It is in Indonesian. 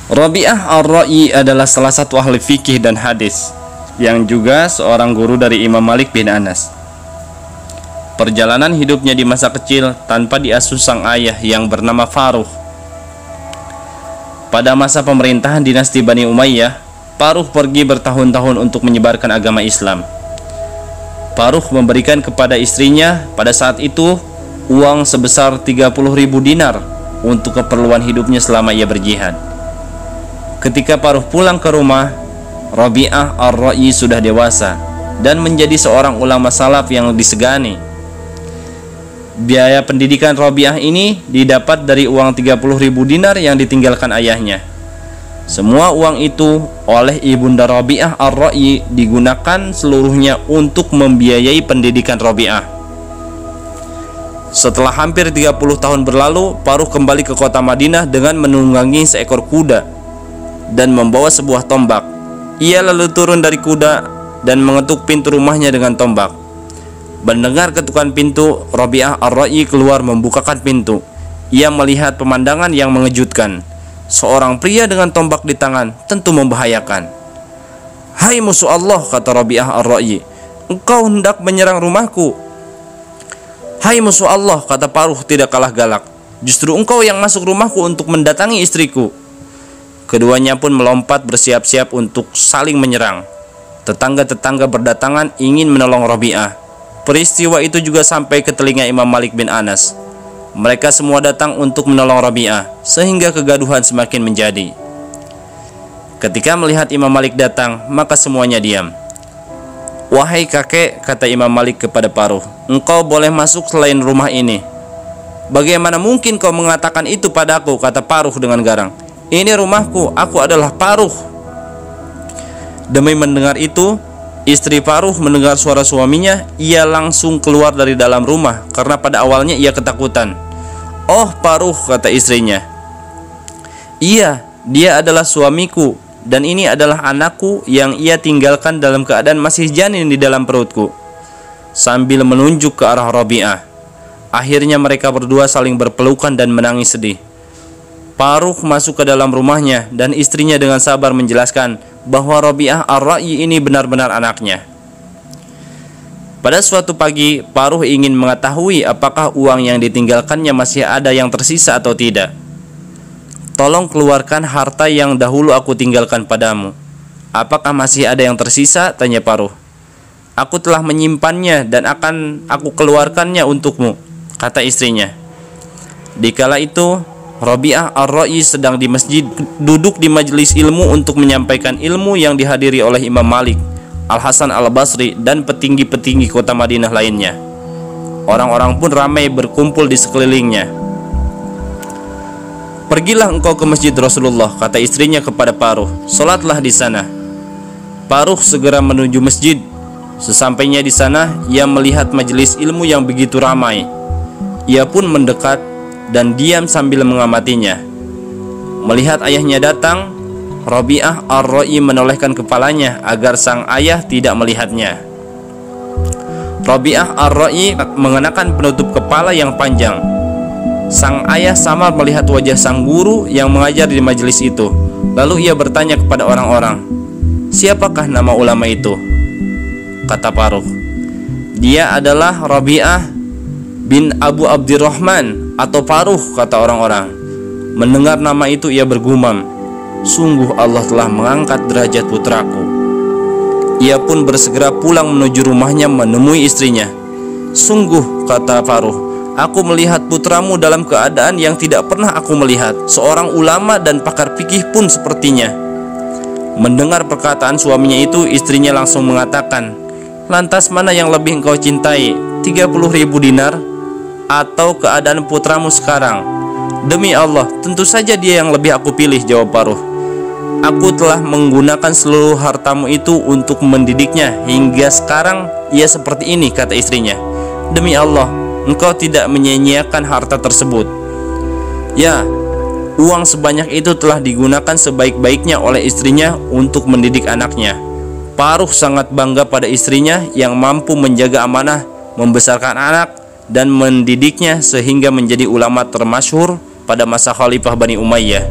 Rabi'ah Ar-Ra'yi adalah salah satu ahli fikih dan hadis yang juga seorang guru dari Imam Malik bin Anas. Perjalanan hidupnya di masa kecil tanpa diasuh sang ayah yang bernama Faruh. Pada masa pemerintahan dinasti Bani Umayyah, Faruh pergi bertahun-tahun untuk menyebarkan agama Islam. Faruh memberikan kepada istrinya pada saat itu uang sebesar 30.000 dinar untuk keperluan hidupnya selama ia berjihad. Ketika Faruh pulang ke rumah, Rabi'ah Ar-Ra'yi sudah dewasa dan menjadi seorang ulama salaf yang disegani. Biaya pendidikan Rabi'ah ini didapat dari uang 30.000 dinar yang ditinggalkan ayahnya. Semua uang itu oleh ibunda Rabi'ah Ar-Ra'yi digunakan seluruhnya untuk membiayai pendidikan Rabi'ah. Setelah hampir 30 tahun berlalu, Faruh kembali ke kota Madinah dengan menunggangi seekor kuda dan membawa sebuah tombak. Ia lalu turun dari kuda dan mengetuk pintu rumahnya dengan tombak. Mendengar ketukan pintu, Rabi'ah Ar-Ra'yi keluar membukakan pintu. Ia melihat pemandangan yang mengejutkan. Seorang pria dengan tombak di tangan, tentu membahayakan. "Hai musuh Allah," kata Rabi'ah Ar-Ra'yi, "engkau hendak menyerang rumahku." "Hai musuh Allah," kata Faruh tidak kalah galak, "justru engkau yang masuk rumahku untuk mendatangi istriku." Keduanya pun melompat bersiap-siap untuk saling menyerang. Tetangga-tetangga berdatangan ingin menolong Rabi'ah. Peristiwa itu juga sampai ke telinga Imam Malik bin Anas. Mereka semua datang untuk menolong Rabi'ah, sehingga kegaduhan semakin menjadi. Ketika melihat Imam Malik datang, maka semuanya diam. "Wahai kakek," kata Imam Malik kepada Faruh, "engkau boleh masuk selain rumah ini." "Bagaimana mungkin kau mengatakan itu padaku?" kata Faruh dengan garang. "Ini rumahku, aku adalah Faruh." Demi mendengar itu, istri Faruh mendengar suara suaminya. Ia langsung keluar dari dalam rumah karena pada awalnya ia ketakutan. "Oh Faruh," kata istrinya, "iya, dia adalah suamiku dan ini adalah anakku yang ia tinggalkan dalam keadaan masih janin di dalam perutku," sambil menunjuk ke arah Rabi'ah. Akhirnya mereka berdua saling berpelukan dan menangis sedih. Faruh masuk ke dalam rumahnya dan istrinya dengan sabar menjelaskan bahwa Rabi'ah Ar-Ra'yi ini benar-benar anaknya. Pada suatu pagi, Faruh ingin mengetahui apakah uang yang ditinggalkannya masih ada yang tersisa atau tidak. "Tolong keluarkan harta yang dahulu aku tinggalkan padamu. Apakah masih ada yang tersisa?" tanya Faruh. "Aku telah menyimpannya dan akan aku keluarkannya untukmu," kata istrinya. Dikala itu, Rabi'ah Ar-Ra'yi sedang di masjid, duduk di majelis ilmu untuk menyampaikan ilmu yang dihadiri oleh Imam Malik, Al-Hasan Al-Basri, dan petinggi-petinggi kota Madinah lainnya. Orang-orang pun ramai berkumpul di sekelilingnya. "Pergilah engkau ke masjid Rasulullah," kata istrinya kepada Faruh. "Salatlah di sana." Faruh segera menuju masjid. Sesampainya di sana, ia melihat majelis ilmu yang begitu ramai. Ia pun mendekat dan diam sambil mengamatinya. Melihat ayahnya datang, Rabi'ah Ar-Ra'yi menolehkan kepalanya agar sang ayah tidak melihatnya. Rabi'ah Ar-Ra'yi mengenakan penutup kepala yang panjang. Sang ayah samar melihat wajah sang guru yang mengajar di majelis itu. Lalu ia bertanya kepada orang-orang, "Siapakah nama ulama itu?" Kata Faruh, "Dia adalah Rabi'ah bin Abu Abdirrahman atau Faruh," kata orang-orang. Mendengar nama itu ia bergumam, "Sungguh Allah telah mengangkat derajat putraku." Ia pun bersegera pulang menuju rumahnya menemui istrinya. "Sungguh," kata Faruh, "aku melihat putramu dalam keadaan yang tidak pernah aku melihat. Seorang ulama dan pakar fikih pun sepertinya." Mendengar perkataan suaminya itu, istrinya langsung mengatakan, "Lantas mana yang lebih engkau cintai, 30.000 dinar atau keadaan putramu sekarang?" "Demi Allah, tentu saja dia yang lebih aku pilih," jawab Faruh. "Aku telah menggunakan seluruh hartamu itu untuk mendidiknya hingga sekarang ia seperti ini," kata istrinya. "Demi Allah, engkau tidak menyia-nyiakan harta tersebut." Ya, uang sebanyak itu telah digunakan sebaik-baiknya oleh istrinya untuk mendidik anaknya. Faruh sangat bangga pada istrinya yang mampu menjaga amanah, membesarkan anak, dan mendidiknya sehingga menjadi ulama termasyhur pada masa Khalifah Bani Umayyah.